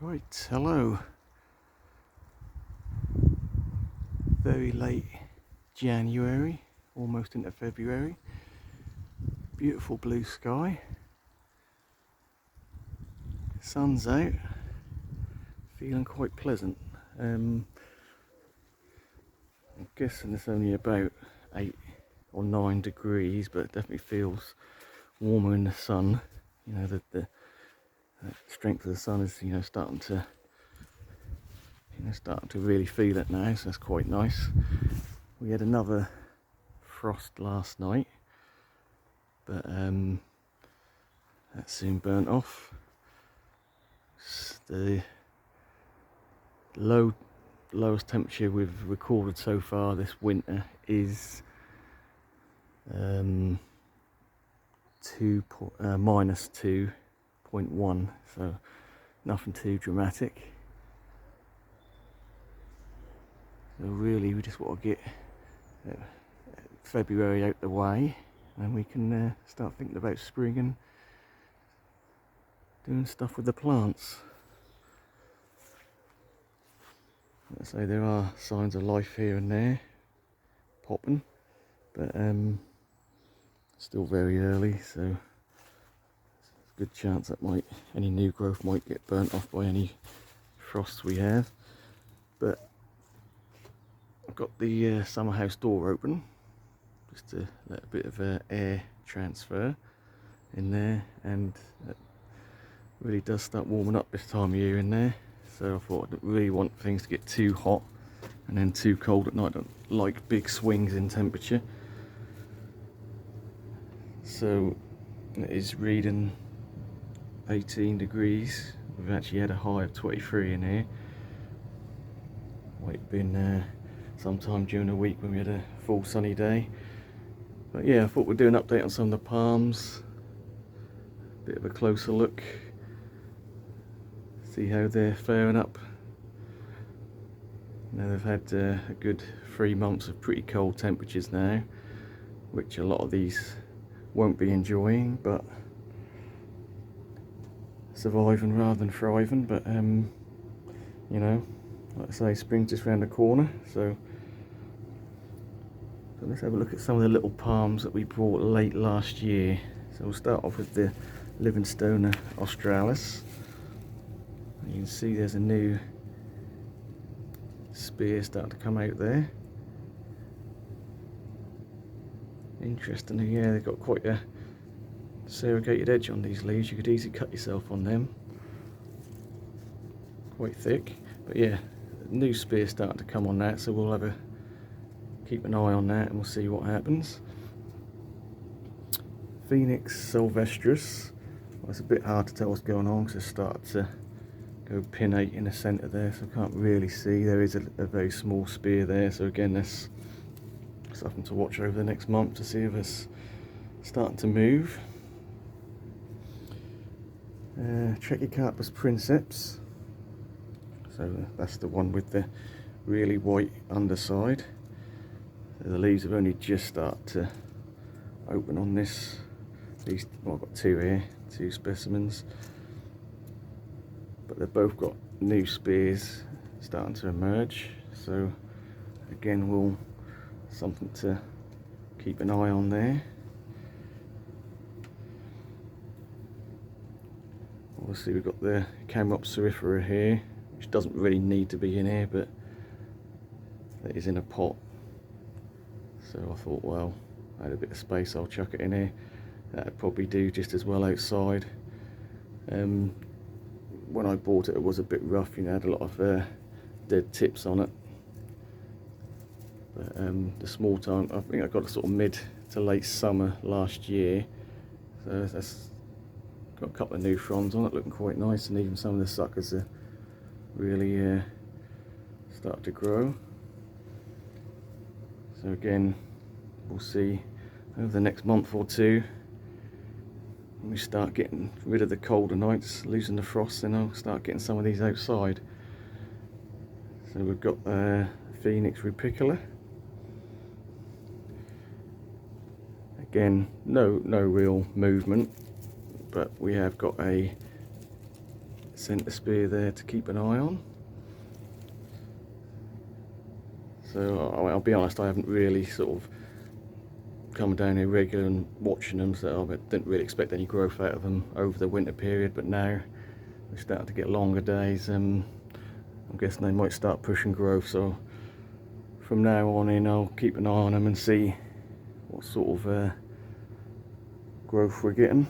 Right, hello. Very late January, almost into February. Beautiful blue sky. Sun's out. Feeling quite pleasant. I'm guessing it's only about 8 or 9 degrees, but it definitely feels warmer in the sun. You know, the strength of the sun is, starting to really feel it now, so that's quite nice. We had another frost last night, but that soon burnt off. The lowest temperature we've recorded so far this winter is minus 2.1, so nothing too dramatic. So really we just want to get February out the way, and we can start thinking about spring and doing stuff with the plants. Let's say there are signs of life here and there popping, but still very early, so there's a good chance that any new growth might get burnt off by any frosts we have. But I've got the summer house door open just to let a bit of air transfer in there, and it really does start warming up this time of year in there. So I thought I didn't really want things to get too hot and then too cold at night. I don't like big swings in temperature. So it is reading 18 degrees. We've actually had a high of 23 in here. Might have been sometime during the week when we had a full sunny day. But yeah, I thought we'd do an update on some of the palms. Bit of a closer look. See how they're faring up. Now they've had a good 3 months of pretty cold temperatures now, which a lot of these won't be enjoying, but surviving rather than thriving. But you know, like I say, spring's just around the corner, so let's have a look at some of the little palms that we brought late last year. So we'll start off with the Livingstoner Australis. You can see there's a new spear starting to come out there. Interestingly, yeah, they've got quite a serrated edge on these leaves. You could easily cut yourself on them. Quite thick, but yeah, new spear starting to come on that, so we'll keep an eye on that and we'll see what happens. Phoenix Silvestris. Well, it's a bit hard to tell what's going on because it's started to go pinnate in the centre there, so I can't really see. There is a very small spear there, so again that's something to watch over the next month to see if it's starting to move. Trachycarpus princeps, so that's the one with the really white underside. So the leaves have only just started to open on this. Well, I've got two here, two specimens, but they've both got new spears starting to emerge, so again something to keep an eye on there. Obviously we've got the Cameropsorifera here, which doesn't really need to be in here, but it is in a pot, so I thought, well, I had a bit of space, I'll chuck it in here. That would probably do just as well outside. When I bought it, it was a bit rough, you know, had a lot of dead tips on it. But the small time, I think I got a sort of mid to late summer last year, so that's got a couple of new fronds on it, looking quite nice, and even some of the suckers are really start to grow. So again, we'll see over the next month or two. When we start getting rid of the colder nights, losing the frost, then I'll start getting some of these outside. So we've got Phoenix rupicola. Again, no real movement, but we have got a centre spear there to keep an eye on. So I'll be honest, I haven't really sort of come down here regular and watching them, so I didn't really expect any growth out of them over the winter period, but now we're starting to get longer days. I'm guessing they might start pushing growth, so from now on in I'll keep an eye on them and see what sort of growth we're getting.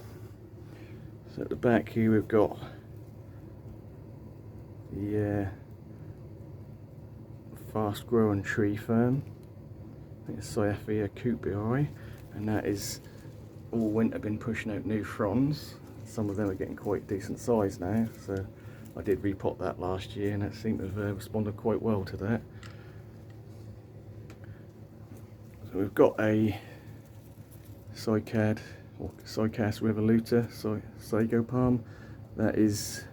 So at the back here we've got the fast growing tree fern. I think it's Cycad coupii, and that is all winter been pushing out new fronds. Some of them are getting quite decent size now, so I did repot that last year and that seemed to have responded quite well to that. So we've got a Cycad or Cycad Revoluta, Sago Palm. That is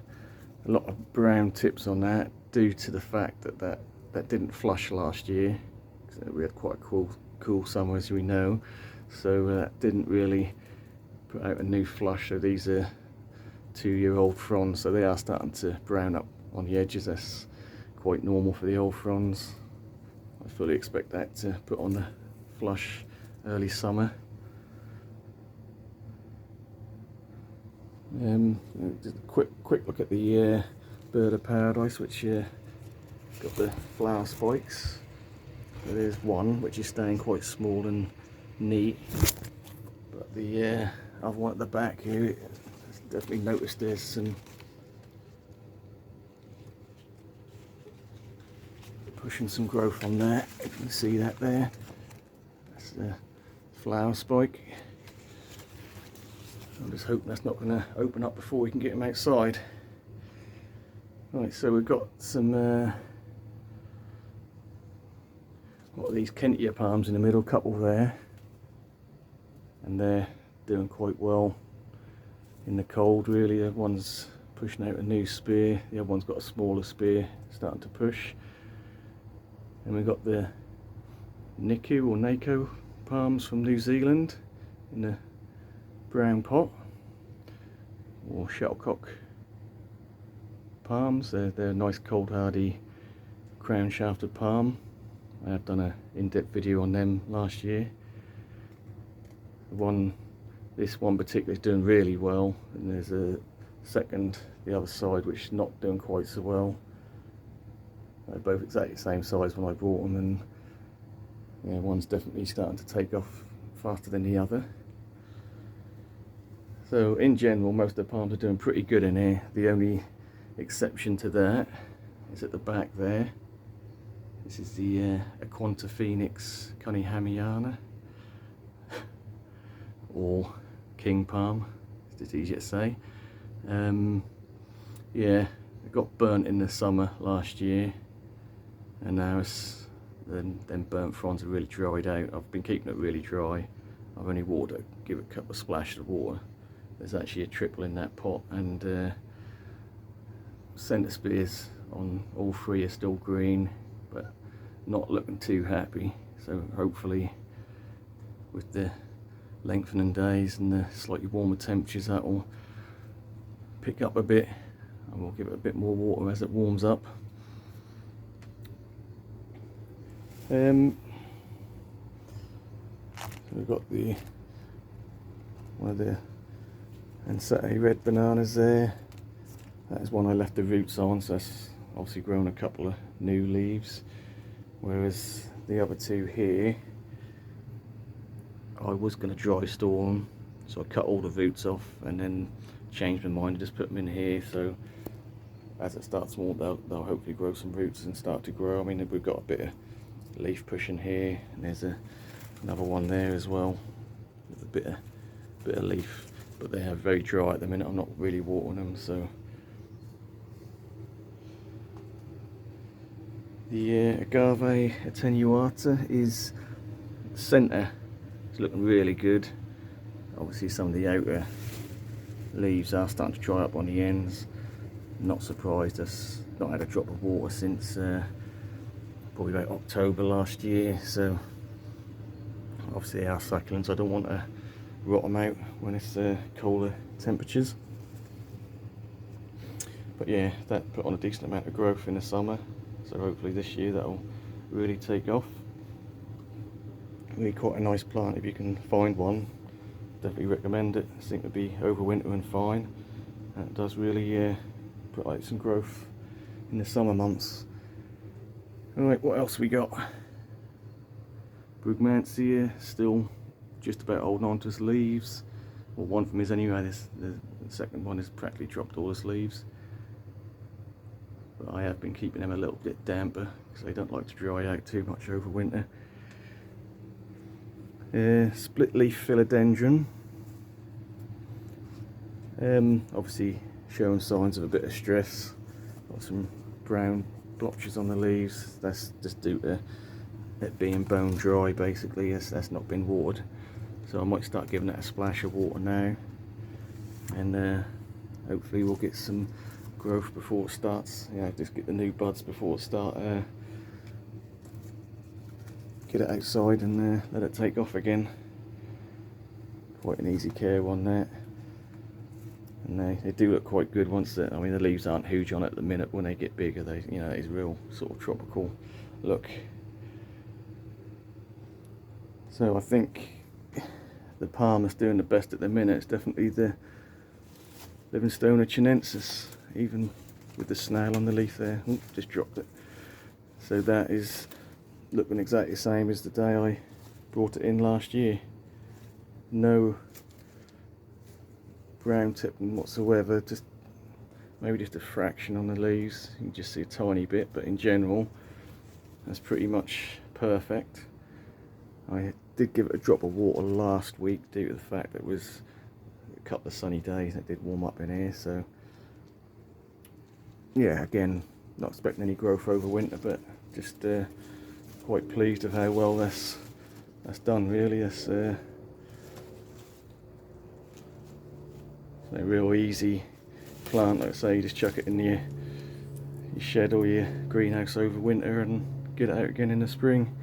a lot of brown tips on that due to the fact that that didn't flush last year. We had quite a cool summer, as we know, so that didn't really put out a new flush. So these are 2-year-old fronds, so they are starting to brown up on the edges. That's quite normal for the old fronds. I fully expect that to put on the flush early summer. Just a quick look at the bird of paradise, which got the flower spikes. So there's one which is staying quite small and neat, but the other one at the back here, definitely noticed there's some pushing some growth on that. You can see that there. That's the flower spike. I'm just hoping that's not going to open up before we can get them outside. Right, so we've got some what are these Ponytail Palms in the middle, couple there, and they're doing quite well in the cold really. The one's pushing out a new spear, the other one's got a smaller spear starting to push. And we've got the Nako Palms from New Zealand in the brown pot, or shuttlecock palms. They're a nice cold hardy crown shafted palm. I have done an in-depth video on them last year. This one particularly is doing really well, and there's a second, the other side, which is not doing quite so well. They're both exactly the same size when I bought them, and yeah, one's definitely starting to take off faster than the other. So in general, most of the palms are doing pretty good in here. The only exception to that is at the back there. This is the Aquanta Phoenix Cunninghamiana, or King Palm, it's just easier to say. Yeah, it got burnt in the summer last year, and now them burnt fronds are really dried out. I've been keeping it really dry. I've only watered, give it a couple of splashes of water. There's actually a triple in that pot, and centre spears on all three are still green, but not looking too happy. So hopefully with the lengthening days and the slightly warmer temperatures, that will pick up a bit, and we'll give it a bit more water as it warms up. So we've got one of the Ansate red bananas there. That is one I left the roots on, so that's obviously grown a couple of new leaves. Whereas the other two here, I was going to dry store them, so I cut all the roots off and then changed my mind and just put them in here. So as it starts more, they'll hopefully grow some roots and start to grow. I mean, we've got a bit of leaf pushing here, and there's another one there as well with a bit of leaf, but they are very dry at the minute. I'm not really watering them, so. The Agave attenuata is centre. It's looking really good. Obviously some of the outer leaves are starting to dry up on the ends. Not surprised, it's not had a drop of water since probably about October last year, so obviously they are succulents. I don't want to rot them out when it's colder temperatures. But yeah, that put on a decent amount of growth in the summer, so hopefully this year that'll really take off. Really quite a nice plant if you can find one. Definitely recommend it. I think it'd be overwinter and fine. And it does really put like some growth in the summer months. Alright, what else we got? Brugmansia still just about holding on to its leaves. Well, one of them is anyway. The second one has practically dropped all its leaves. But I have been keeping them a little bit damper because they don't like to dry out too much over winter. Split leaf Philodendron. Obviously showing signs of a bit of stress. Got some brown blotches on the leaves. That's just due to it being bone dry basically. That's not been watered. So I might start giving that a splash of water now. And hopefully we'll get some growth before it starts. Yeah, just get the new buds before it start. Get it outside and let it take off again. Quite an easy care one there. And they do look quite good once I mean the leaves aren't huge on it at the minute. When they get bigger, they it's a real sort of tropical look. So I think the palm that's doing the best at the minute is definitely the Livingstoner Chinensis, even with the snail on the leaf there. Ooh, just dropped it. So that is looking exactly the same as the day I brought it in last year. No brown tipping whatsoever, just maybe just a fraction on the leaves. You can just see a tiny bit, but in general that's pretty much perfect. I did give it a drop of water last week due to the fact that it was a couple of sunny days and it did warm up in here. So yeah, again, not expecting any growth over winter, but just quite pleased with how well that's done really. It's a real easy plant. Like I say, you just chuck it in your shed or your greenhouse over winter and get it out again in the spring.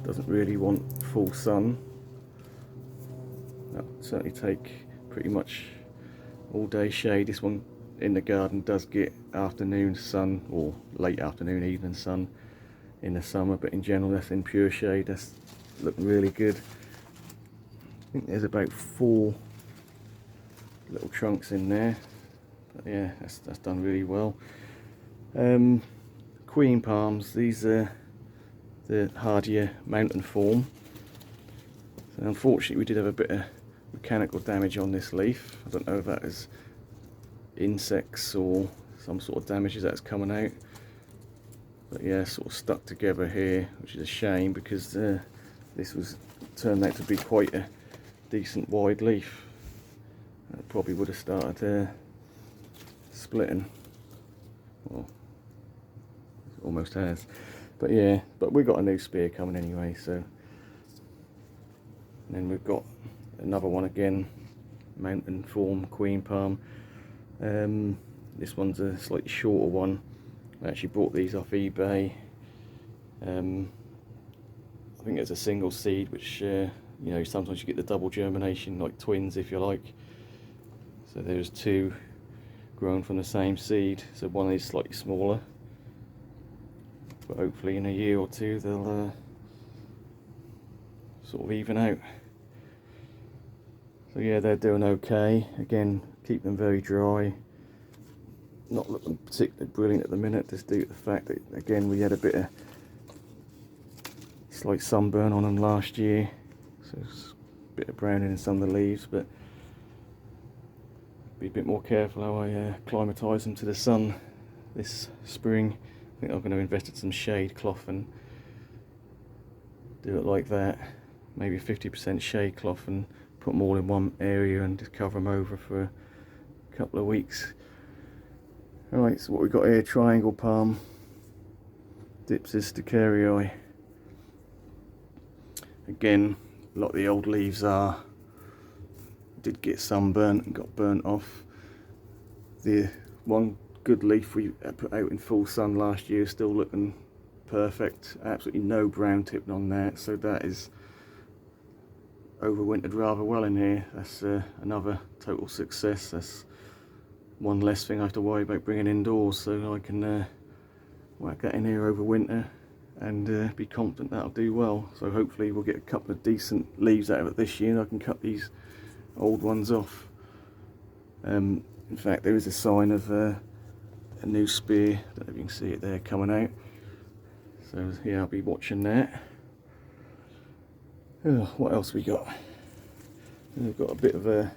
Doesn't really want full sun. That'll certainly take pretty much all day shade. This one in the garden does get afternoon sun or late afternoon, evening sun in the summer, but in general that's in pure shade. That's looking really good. I think there's about 4 little trunks in there, but yeah, that's done really well. Queen palms, these are the hardier mountain form. So unfortunately we did have a bit of mechanical damage on this leaf. I don't know if that is insects or some sort of damage that's coming out, but yeah, sort of stuck together here, which is a shame because this turned out to be quite a decent wide leaf. That probably would have started splitting. Well, it almost has, but yeah, but we've got a new spear coming anyway. So and then we've got another one again, mountain form queen palm. This one's a slightly shorter one. I actually bought these off eBay. I think it's a single seed, which sometimes you get the double germination, like twins if you like. So there's 2 grown from the same seed. So one is slightly smaller, but hopefully in a year or 2 they'll sort of even out. So yeah, they're doing okay. Again, keep them very dry. Not looking particularly brilliant at the minute, just due to the fact that again we had a bit of slight sunburn on them last year, so it's a bit of browning in some of the leaves, but be a bit more careful how I acclimatise them to the sun this spring. I think I'm going to invest in some shade cloth and do it like that, maybe 50% shade cloth, and put them all in one area and just cover them over for a couple of weeks. Alright, so what we've got here, triangle palm, Dipsis Stuccarii. Again, a lot of the old leaves did get sunburnt and got burnt off. The one good leaf we put out in full sun last year is still looking perfect. Absolutely no brown tipping on there, so that is overwintered rather well in here. That's another total success. That's one less thing I have to worry about bringing indoors, so I can whack that in here over winter and be confident that'll do well. So hopefully we'll get a couple of decent leaves out of it this year and I can cut these old ones off. In fact, there is a sign of a new spear, I don't know if you can see it there coming out, so yeah, I'll be watching that. Oh, what else we got? We've got a bit of a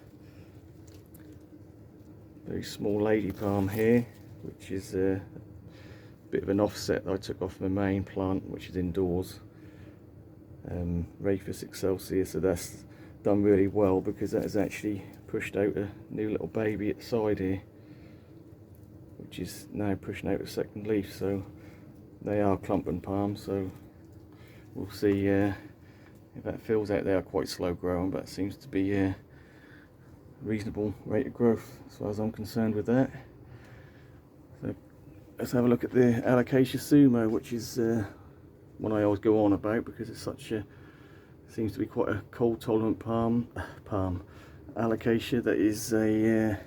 very small lady palm here, which is a bit of an offset that I took off my main plant, which is indoors. Revoluta Excelsior, so that's done really well because that has actually pushed out a new little baby at the side here, which is now pushing out a second leaf. So they are clumping palms, so we'll see if that fills out. They are quite slow growing, but it seems to be a reasonable rate of growth as far as I'm concerned with that. So let's have a look at the Alocasia Sumo, which is one I always go on about because it's such a, seems to be quite a cold tolerant palm Alocasia that is a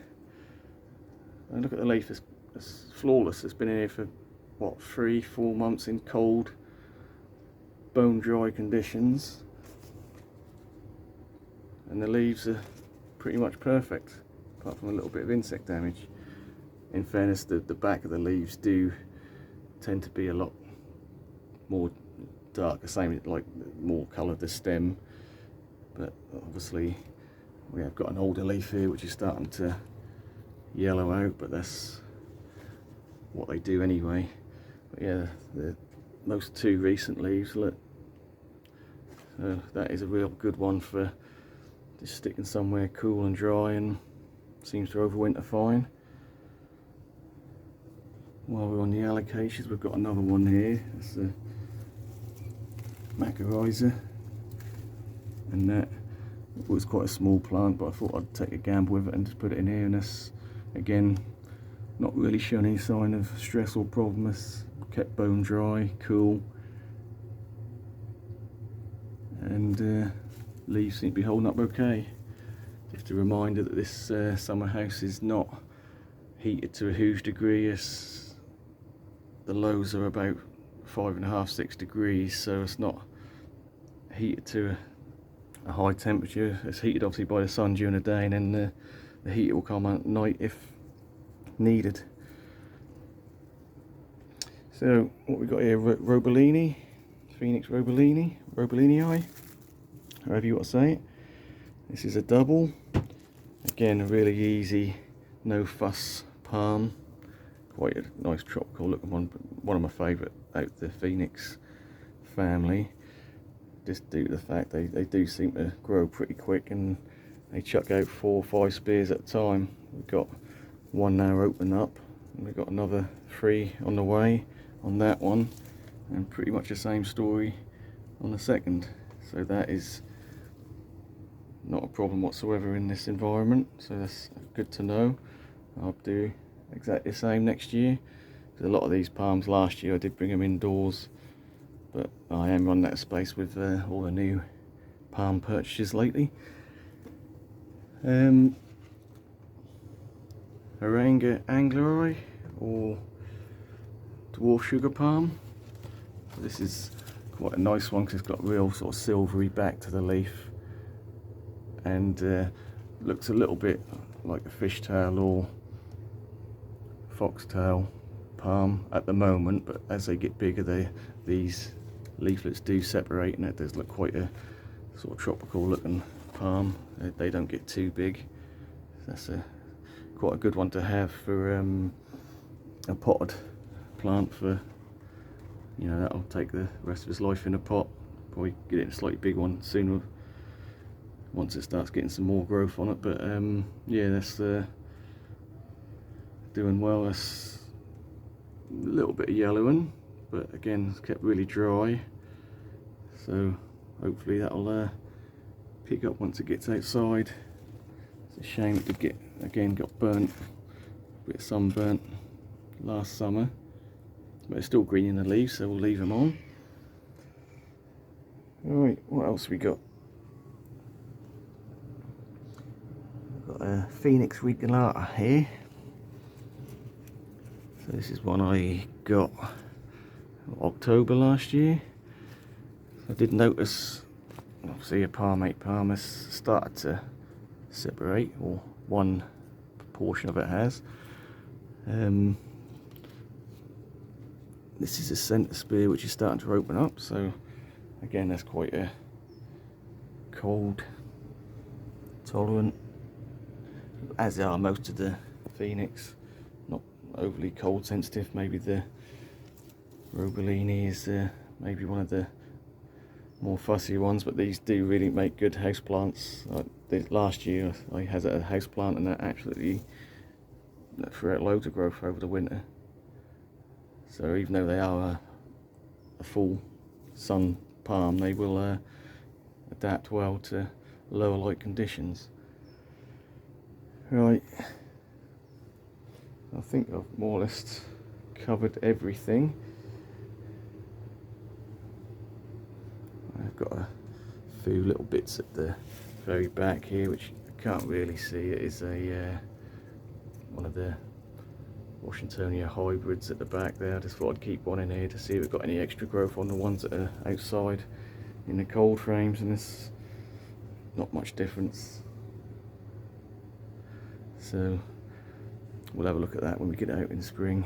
look at the leaf, it's flawless. It's been in here for what, 3-4 months in cold bone dry conditions, and the leaves are pretty much perfect apart from a little bit of insect damage. In fairness, the back of the leaves do tend to be a lot more dark, the same, like more coloured the stem, but obviously we have got an older leaf here which is starting to yellow out, but that's what they do anyway. But yeah, those two recent leaves, look, so that is a real good one for just sticking somewhere cool and dry, and seems to overwinter fine. While we're on the alocasias, we've got another one here. It's the Magnerizer, and that was quite a small plant, but I thought I'd take a gamble with it and just put it in here. And this, again, not really showing any sign of stress or problem. It's kept bone dry, cool, and leaves seem to be holding up okay. Just a reminder that this summer house is not heated to a huge degree. The lows are about 5.5–6 degrees, so it's not heated to a high temperature. It's heated obviously by the sun during the day, and then the heat will come at night if needed. So what we got here, Robellini, Phoenix Robellini, Robellinii, however you want to say it. This is a double, again a really easy, no fuss palm, quite a nice tropical looking one of my favourite out the Phoenix family, just due to the fact they do seem to grow pretty quick and they chuck out 4 or 5 spears at a time. We've got one now open up, and we've got another 3 on the way on that one, and pretty much the same story on the second. So that is not a problem whatsoever in this environment, so that's good to know. I'll do exactly the same next year. A lot of these palms last year I did bring them indoors, but I am running out of space with all the new palm purchases lately. Haranga angleri, or dwarf sugar palm. This is quite a nice one because it's got real sort of silvery back to the leaf, and looks a little bit like a fishtail or foxtail palm at the moment, but as they get bigger, these leaflets do separate, and it does look quite a sort of tropical looking palm. They don't get too big. That's quite a good one to have for a potted plant, for, you know, that'll take the rest of his life in a pot. Probably get it in a slightly big one sooner once it starts getting some more growth on it, but yeah, that's doing well. That's a little bit of yellowing, but again it's kept really dry, so hopefully that'll pick up once it gets outside. It's a shame it got burnt, a bit sunburnt last summer, but it's still green in the leaves, so we'll leave them on. Alright, what else we got? We've got a Phoenix Regalata here, This is one I got October last year. I did notice, obviously, a palmate palm has started to separate, or one portion of it has. This is a centre spear which is starting to open up, so again that's quite a cold tolerant, as are most of the Phoenix. Not overly cold sensitive. Maybe the Robellini is maybe one of the more fussy ones, but these do really make good house plants. Last year I had a house plant and that absolutely threw out loads of growth over the winter. So even though they are a full sun palm, they will adapt well to lower light conditions. Right, I think I've more or less covered everything. I've got a few little bits at the very back here which you can't really see. It is a one of the Washingtonia hybrids at the back there. I just thought I'd keep one in here to see if we've got any extra growth on the ones that are outside in the cold frames, and there's not much difference. So we'll have a look at that when we get out in spring.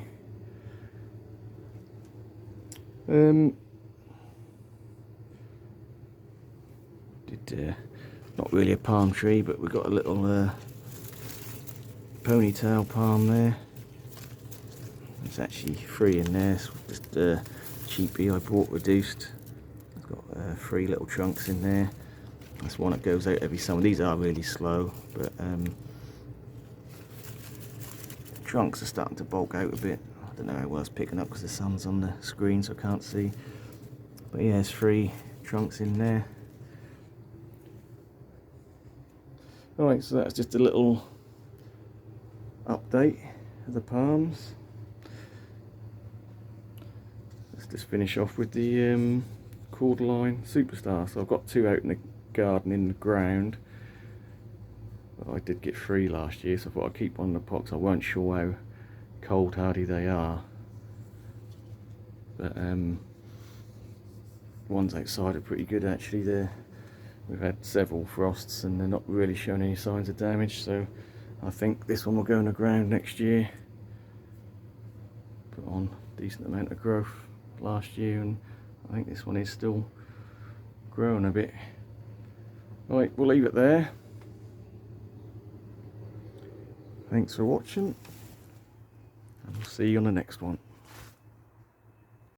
Not really a palm tree, but we've got a little Ponytail Palm there. There's actually 3 in there. It's just cheapy I bought reduced. I've got 3 little trunks in there. That's one that goes out every summer. These are really slow, but trunks are starting to bulk out a bit. I don't know how well it's picking up because the sun's on the screen, so I can't see. But yeah, there's 3 trunks in there. Alright, so that's just a little update of the palms. Let's just finish off with the Cordyline Superstar. So I've got 2 out in the garden in the ground. But I did get 3 last year, so I thought I'd keep one in the pot because I weren't sure how cold hardy they are. But ones outside are pretty good actually. We've had several frosts and they're not really showing any signs of damage, so I think this one will go in the ground next year. Put on a decent amount of growth last year, and I think this one is still growing a bit. Right, we'll leave it there. Thanks for watching, and we'll see you on the next one.